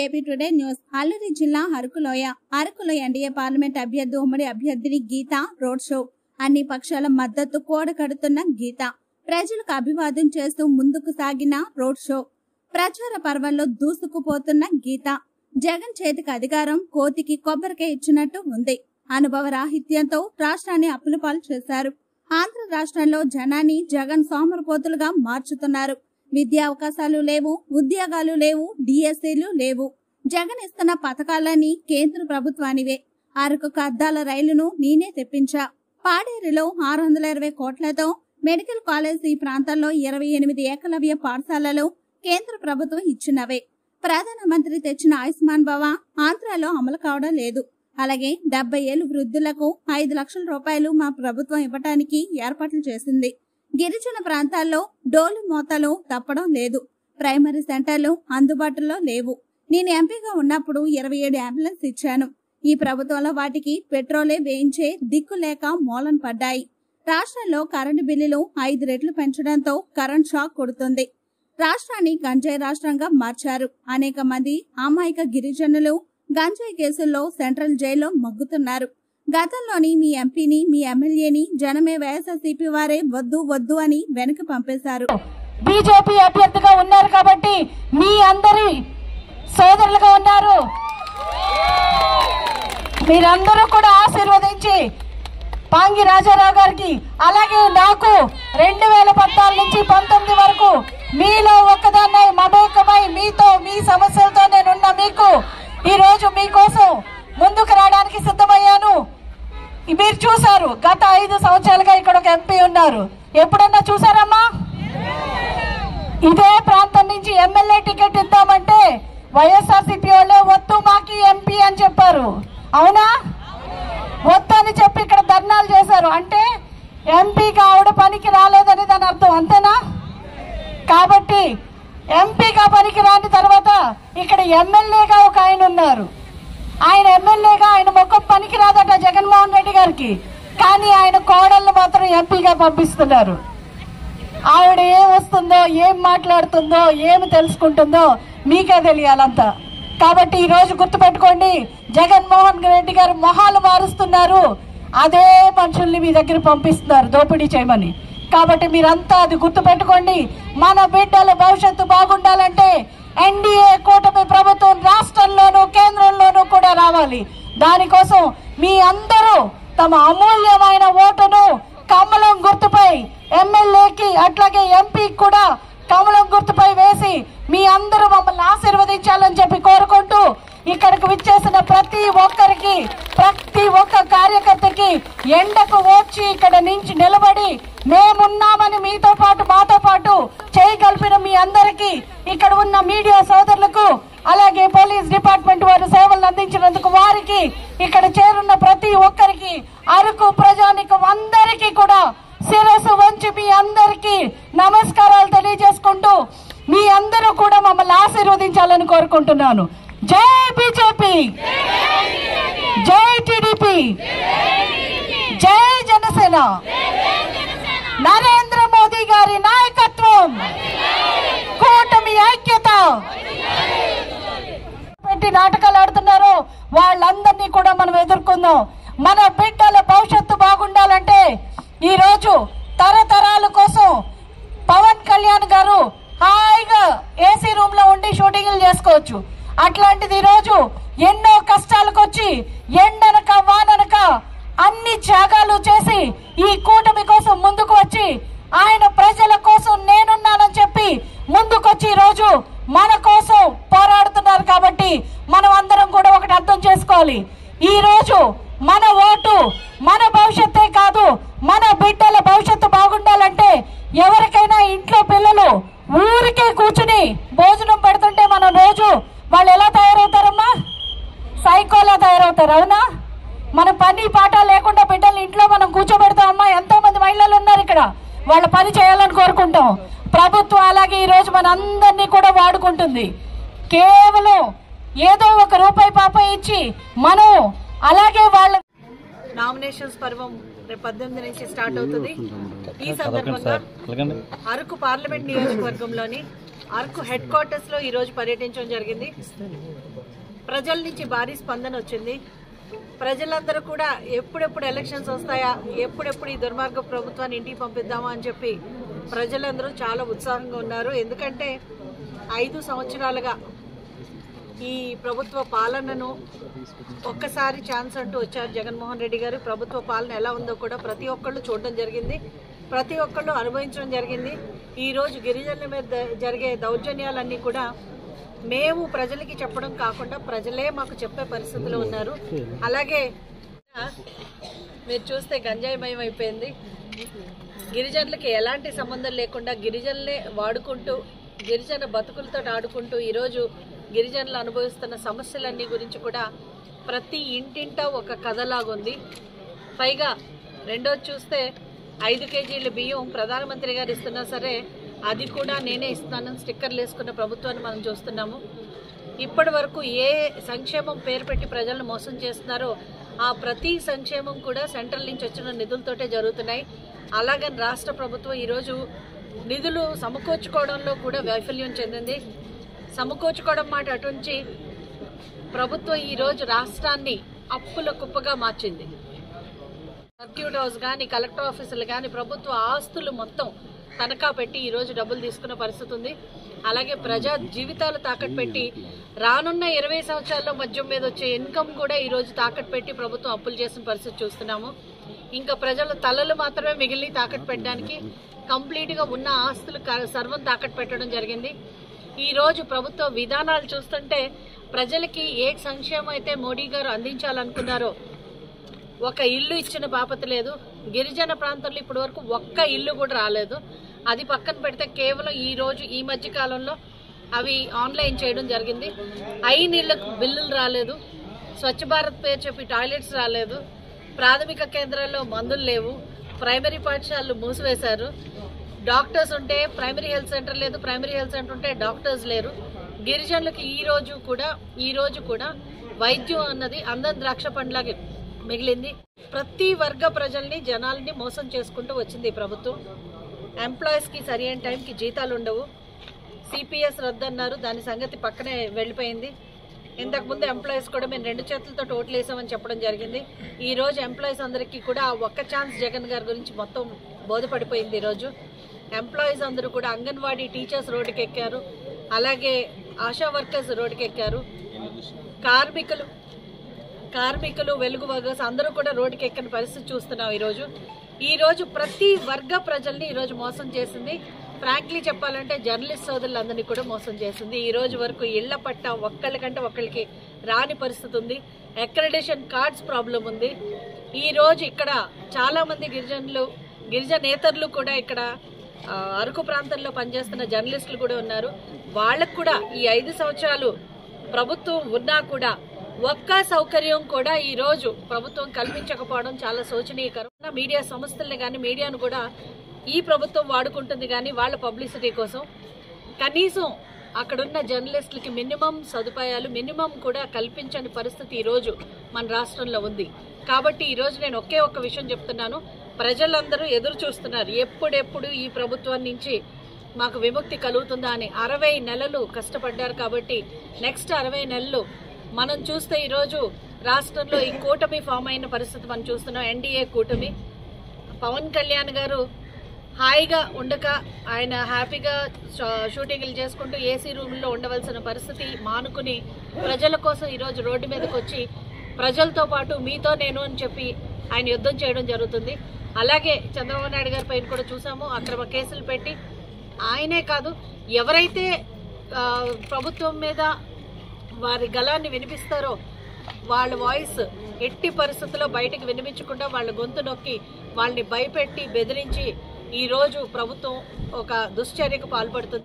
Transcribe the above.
AP today news. Alluri జిల్లా అరకులో NDA parliament అభ్యర్థి ఉమ్మడి అభ్యర్థిని గీత రోడ్ షో. అన్ని పక్షాల మద్దతు కూడగడుతున్న గీత ప్రజలకు అభివాదం చేస్తూ ముందుకు సాగిన రోడ్ షో. ప్రచార పర్వంలో దూసుకుపోతున్న గీత జగన్ చేతికి అధికారం కోతికి కొబ్బరికాయ ఇచ్చినట్టు ఉంది. అనుభవ రాహిత్యంతో రాష్ట్రాన్ని అప్పులపాలు చేశారు. ఆంధ్ర రాష్ట్రంలో జనాన్ని జగన్ సోమరపోతులుగా మార్చుతున్నారు. విద్యా అవకాశాలు లేవు, ఉద్యోగాలు లేవు, డిఎస్సీలు లేవు. జగన్ ఇస్తున్న పథకాలన్నీ కేంద్ర ప్రభుత్వానివే. అరకుకు అద్దాల రైలును నేనే తెప్పించా. పాడేరులో 620 కోట్లతో మెడికల్ కాలేజ్ ఈ ప్రాంతాల్లో 28 ఏకలవ్య పాఠశాలలు కేంద్ర ప్రభుత్వం ఇచ్చినవే. ప్రధానమంత్రి తెచ్చిన ఆయుష్మాన్ భవ ఆంధ్రాలో అమలు కావడం లేదు. అలాగే 70 ఏళ్ల వృద్ధులకు 5 లక్షల రూపాయలు మా ప్రభుత్వం ఇవ్వటానికి ఏర్పాట్లు చేసింది. గిరిజన ప్రాంతాల్లో డోలు మోతలు తప్పడం లేదు. ప్రైమరీ సెంటర్లు అందుబాటులో లేవు. నేను ఎంపీగా ఉన్నప్పుడు 27 అంబులెన్స్ ఇచ్చాను. ఈ ప్రభుత్వంలో వాటికి పెట్రోలే వేయించే దిక్కు లేక మూలన పడ్డాయి. రాష్ట్రంలో కరెంటు బిల్లులు 5 రెట్లు పెంచడంతో కరెంట్ షాక్ కొడుతుంది. రాష్ట్రాన్ని గంజాయి రాష్ట్రంగా మార్చారు. అనేక మంది అమాయక గిరిజనులు గంజాయి కేసుల్లో సెంట్రల్ జైల్లో మగ్గుతున్నారు. గతంలోని మీ ఎంపీని మీ ఎమ్మెల్యేని జనమే వైఎస్ఆర్సీపీ వారే వద్దు వద్దు అని వెనక్కి పంపేశారు. బీజేపీ అభ్యర్థిగా ఉన్నారు కాబట్టి మీ అందరి సోదరులుగా ఉన్నారు. మీరందరూ కూడా ఆశీర్వదించి పాంగి రాజారావు గారికి అలాగే నాకు 2014 నుంచి 19 వరకు మీలో ఒక్కదాన్నై మమేకమై మీతో మీ సమస్యలతో నేనున్న మీకు ఈ రోజు మీకోసం ముందుకు రావడానికి సిద్ధమయ్యాను. మీరు చూసారు, గత 5 సంవత్సరాలుగా ఇక్కడ ఒక ఎంపీ ఉన్నారు. ఎప్పుడన్నా చూసారమ్మా? ఇదే ప్రాంతం నుంచి ఎమ్మెల్యే టికెట్ ఇద్దామంటే వైఎస్ఆర్సీపీ వాళ్ళే వద్దు మాకి ఎంపీ అని చెప్పారు. అవునా? వద్దని చెప్పి ఇక్కడ ధర్నాలు చేశారు. అంటే ఎంపీగా ఆవిడ పనికి రాలేదని దాని అర్థం, అంతేనా? కాబట్టి ఎంపీగా పనికి రాని తర్వాత ఇక్కడ ఎమ్మెల్యేగా ఒక ఆయన ఉన్నారు. ఆయన ఎమ్మెల్యేగా ఆయన ముఖం పనికి రాదట జగన్మోహన్ రెడ్డి గారికి, కానీ ఆయన కోడళ్ళు మాత్రం ఎంపీగా పంపిస్తున్నారు. ఆవిడ ఏం వస్తుందో, ఏం మాట్లాడుతుందో, ఏమి తెలుసుకుంటుందో మీకే తెలియాలంతా. కాబట్టి ఈ రోజు గుర్తుపెట్టుకోండి, జగన్మోహన్ రెడ్డి గారు మొహాలు మారుస్తున్నారు. అదే మనుషుల్ని మీ దగ్గర పంపిస్తున్నారు దోపిడీ చేయమని. కాబట్టి మీరంతా అది గుర్తుపెట్టుకోండి. మన బిడ్డల భవిష్యత్తు బాగుండాలంటే ఎన్డీఏ కూటమి ప్రభుత్వం రాష్ట్రంలోనూ కేంద్రంలోనూ కూడా రావాలి. దానికోసం మీ అందరూ తమ అమూల్యమైన ఓటును కమలం గుర్తుపై ఎమ్మెల్యేకి అట్లాగే ఎంపీకి కూడా కమలం గుర్తుపై వేసి మీ అందరూ మమ్మల్ని ఆశీర్వదించాలని చెప్పి కోరుకుంటూ ఇక్కడికి విచ్చేసిన ప్రతి ఒక్కరికి, ప్రతి ఒక్క కార్యకర్తకి ఎండకు వచ్చి ఇక్కడ నుంచి నిలబడి మేమున్నామని మీతో పాటు మాతో పాటు చేయగలిపిన మీ అందరికీ, ఇక్కడ ఉన్న మీడియా సోదరులకు, అలాగే పోలీస్ డిపార్ట్మెంట్ వారు సేవలు అందించినందుకు వారికి, ఇక్కడ చేరున్న ప్రతి ఒక్కరికి, అరకు ప్రజానికం అందరికీ కూడా శిరస్సు వంచి మీ అందరికీ నమస్కారాలు తెలియజేసుకుంటూ మీ అందరూ కూడా మమ్మల్ని ఆశీర్వదించాలని కోరుకుంటున్నాను. జై బీజేపీ, జై టీడీపీ, జై జనసేన, నరేంద్ర మోదీ గారి నాయకత్వం, కూటమి ఐక్యత. పెట్టి నాటకాలు ఆడుతున్నారో వాళ్ళందరినీ కూడా మనం ఎదుర్కొందాం. మన బిడ్డల భవిష్యత్తు బాగుండాలంటే ఈ రోజు తరతరాల కోసం పవన్ కళ్యాణ్ గారు హాయిగా ఏసీ రూమ్ లో ఉండి షూటింగ్లు చేసుకోవచ్చు. అట్లాంటిది ఈ రోజు ఎన్నో కష్టాలకు వచ్చి ఎండనక వాననక అన్ని త్యాగాలు చేసి ఈ కూటమి కోసం ముందుకు వచ్చి ఆయన ప్రజల కోసం నేనున్నానని చెప్పి ముందుకొచ్చి ఈ రోజు మన కోసం పోరాడుతున్నారు. కాబట్టి మనం అందరం కూడా ఒకటి అర్థం చేసుకోవాలి. ఈ రోజు మన ఓటు మన భవిష్యత్తే కాదు, మన బిడ్డల భవిష్యత్తు బాగుండాలంటే ఎవరికైనా ఇంట్లో పిల్లలు ఊరికే కూర్చుని భోజనం పెడుతుంటే మనం రోజు వాళ్ళు ఎలా తయారవుతారమ్మా? సైకోలా తయారవుతారు. అవునా? మన పని పాట లేకుండా బిడ్డలు ఇంట్లో మనం కూర్చోబెడతామమ్మా. ఎంతో మంది మహిళలు ఉన్నారు ఇక్కడ, వాళ్ళ పని చేయాలని కోరుకుంటాం. ప్రభుత్వం అలాగే ఈ రోజు మన అందరినీ కూడా వాడుకుంటుంది. కేవలం ఏదో ఒక రూపాయి పాప ఇచ్చి మనం అలాగే వాళ్ళ నామినేషన్స్ పర్వం రేపు 18 నుంచి స్టార్ట్ అవుతుంది. ఈ సందర్భంగా అరకు పార్లమెంట్ నియోజకవర్గంలోని అరకు హెడ్ క్వార్టర్స్ లో ఈ రోజు పర్యటించడం జరిగింది. ప్రజల నుంచి భారీ స్పందన వచ్చింది. ప్రజలందరూ కూడా ఎప్పుడెప్పుడు ఎలక్షన్స్ వస్తాయా, ఎప్పుడెప్పుడు ఈ దుర్మార్గ ప్రభుత్వాన్ని ఇంటికి పంపిద్దామా అని చెప్పి ప్రజలందరూ చాలా ఉత్సాహంగా ఉన్నారు. ఎందుకంటే 5 సంవత్సరాలుగా ఈ ప్రభుత్వ పాలనను ఒక్కసారి ఛాన్స్ అంటూ వచ్చారు జగన్మోహన్ రెడ్డి గారు. ప్రభుత్వ పాలన ఎలా ఉందో కూడా ప్రతి ఒక్కళ్ళు చూడడం జరిగింది, ప్రతి ఒక్కళ్ళు అనుభవించడం జరిగింది. ఈరోజు గిరిజనుల మీద జరిగే దౌర్జన్యాలన్నీ కూడా మేము ప్రజలకి చెప్పడం కాకుండా ప్రజలే మాకు చెప్పే పరిస్థితిలో ఉన్నారు. అలాగే మీరు చూస్తే గంజాయిమయం అయిపోయింది. గిరిజనులకి ఎలాంటి సంబంధం లేకుండా గిరిజనులే వాడుకుంటూ గిరిజన బతుకులతో ఆడుకుంటూ ఈరోజు గిరిజనులు అనుభవిస్తున్న సమస్యలన్నీ గురించి కూడా ప్రతి ఇంటింటా ఒక కథలాగుంది. పైగా రెండోది చూస్తే 5 కేజీల బియ్యం ప్రధానమంత్రి గారు ఇస్తున్నా సరే అది కూడా నేనే ఇస్తానని స్టిక్కర్లు వేసుకున్న ప్రభుత్వాన్ని మనం చూస్తున్నాము. ఇప్పటి వరకు ఏ సంక్షేమం పేరు పెట్టి ప్రజలను మోసం చేస్తున్నారో ఆ ప్రతి సంక్షేమం కూడా సెంట్రల్ నుంచి వచ్చిన నిధులతోటే జరుగుతున్నాయి. అలాగని రాష్ట్ర ప్రభుత్వం ఈరోజు నిధులు సమకూర్చుకోవడంలో కూడా వైఫల్యం చెందింది. సమకూర్చుకోవడం మాట అటుంచి ప్రభుత్వం ఈరోజు రాష్ట్రాన్ని అప్పుల కుప్పగా మార్చింది. సర్క్యూట్ హౌస్ కానీ కలెక్టర్ ఆఫీసులు కానీ ప్రభుత్వ ఆస్తులు మొత్తం తనఖా పెట్టి ఈరోజు డబ్బులు తీసుకున్న పరిస్థితి ఉంది. అలాగే ప్రజా జీవితాలు తాకట్టు పెట్టి రానున్న 20 సంవత్సరాల్లో మద్యం మీద వచ్చే ఇన్కమ్ కూడా ఈరోజు తాకట్టు పెట్టి ప్రభుత్వం అప్పులు చేసిన పరిస్థితి చూస్తున్నాము. ఇంకా ప్రజల తలలు మాత్రమే మిగిలి తాకట్టు పెట్టడానికి కంప్లీట్గా ఉన్న ఆస్తులు సర్వం తాకట్టు పెట్టడం జరిగింది. ఈరోజు ప్రభుత్వ విధానాలు చూస్తుంటే ప్రజలకి ఏ సంక్షేమం అయితే మోడీ గారు అందించాలనుకున్నారో ఒక ఇల్లు ఇచ్చిన బాపత లేదు. గిరిజన ప్రాంతంలో ఇప్పటి వరకు ఒక్క ఇల్లు కూడా రాలేదు. అది పక్కన పెడితే కేవలం ఈ మధ్య కాలంలో అవి ఆన్లైన్ చేయడం జరిగింది. నీళ్లకు బిల్లులు రాలేదు. స్వచ్ఛ భారత్ పేరు చెప్పి టాయిలెట్స్ రాలేదు. ప్రాథమిక కేంద్రాల్లో మందులు లేవు. ప్రైమరీ పాఠశాలలు మూసివేశారు. డాక్టర్స్ ఉంటే ప్రైమరీ హెల్త్ సెంటర్ లేదు, ప్రైమరీ హెల్త్ సెంటర్ ఉంటే డాక్టర్స్ లేరు. గిరిజనులకు ఈ రోజు కూడా వైద్యం అన్నది అందం ద్రాక్ష పండ్లాగే మిగిలింది. ప్రతి వర్గ ప్రజల్ని జనాల్ని మోసం చేసుకుంటూ వచ్చింది ఈ ప్రభుత్వం. ఎంప్లాయీస్ కి సరైన టైంకి జీతాలు ఉండవు. సిపిఎస్ రద్దన్నారు, దాని సంగతి పక్కనే వెళ్ళిపోయింది. ఇంతకుముందు ఎంప్లాయీస్ కూడా మేము 2 చేతులతో టోటల్ వేసామని చెప్పడం జరిగింది. ఈ రోజు ఎంప్లాయీస్ అందరికీ కూడా ఒక్క ఛాన్స్ జగన్ గారి గురించి మొత్తం బోధపడిపోయింది. ఈరోజు ఎంప్లాయీస్ అందరూ కూడా అంగన్వాడీ టీచర్స్ రోడ్డుకి ఎక్కారు, అలాగే ఆశా వర్కర్స్ రోడ్డుకి ఎక్కారు, కార్మికులు వెలుగు వర్గర్స్ అందరూ కూడా రోడ్డుకి ఎక్కిన పరిస్థితి చూస్తున్నాం. ఈరోజు ప్రతి వర్గ ప్రజల్ని ఈరోజు మోసం చేసింది. ఫ్రాంక్లీ చెప్పాలంటే జర్నలిస్ట్ సోదరులందరినీ కూడా మోసం చేసింది. ఈ రోజు వరకు ఇళ్ల పట్టా ఒక్కళ్ళకంటే ఒకళ్ళకి రాని పరిస్థితి ఉంది. అక్రెడిటేషన్ కార్డ్స్ ప్రాబ్లం ఉంది. ఈ రోజు ఇక్కడ చాలా మంది గిరిజనేతరులు కూడా ఇక్కడ అరకు ప్రాంతంలో పనిచేస్తున్న జర్నలిస్టులు కూడా ఉన్నారు. వాళ్ళకు కూడా ఈ 5 సంవత్సరాలు ప్రభుత్వం ఉన్నా కూడా ఒక్క సౌకర్యం కూడా ఈ రోజు ప్రభుత్వం కల్పించకపోవడం చాలా శోచనీయకరం. మీడియా సంస్థల్ని కానీ మీడియాను కూడా ఈ ప్రభుత్వం వాడుకుంటుంది కానీ వాళ్ళ పబ్లిసిటీ కోసం. కనీసం అక్కడున్న జర్నలిస్టులకి మినిమం సదుపాయాలు కూడా కల్పించని పరిస్థితి ఈరోజు మన రాష్ట్రంలో ఉంది. కాబట్టి ఈరోజు నేను ఒక్క విషయం చెప్తున్నాను. ప్రజలందరూ ఎదురు చూస్తున్నారు ఎప్పుడెప్పుడు ఈ ప్రభుత్వం నుంచి మాకు విముక్తి కలుగుతుందా అని. 60 నెలలు కష్టపడ్డారు. కాబట్టి నెక్స్ట్ 60 నెలలు మనం చూస్తే ఈరోజు రాష్ట్రంలో ఈ కూటమి ఫామ్ అయిన పరిస్థితి మనం చూస్తున్నాం. ఎన్డీఏ కూటమి. పవన్ కళ్యాణ్ గారు హాయిగా ఉండక ఆయన హ్యాపీగా షూటింగ్లు చేసుకుంటూ ఏసీ రూమ్లో ఉండవలసిన పరిస్థితి మానుకుని ప్రజల కోసం ఈరోజు రోడ్డు మీదకి వచ్చి ప్రజలతో పాటు మీతో నేను అని చెప్పి ఆయన యుద్ధం చేయడం జరుగుతుంది. అలాగే చంద్రబాబు నాయుడు గారి పైన కూడా చూసాము అక్రమ కేసులు పెట్టి. ఆయనే కాదు, ఎవరైతే ప్రభుత్వం మీద వారి గళాన్ని వినిపిస్తారో వాళ్ళ వాయిస్ ఎట్టి పరిస్థితుల్లో బయటకు వినిపించకుండా వాళ్ళ గొంతు నొక్కి వాళ్ళని భయపెట్టి బెదిరించి ఈరోజు ప్రభుత్వం ఒక దుశ్చర్యకు పాల్పడుతుంది.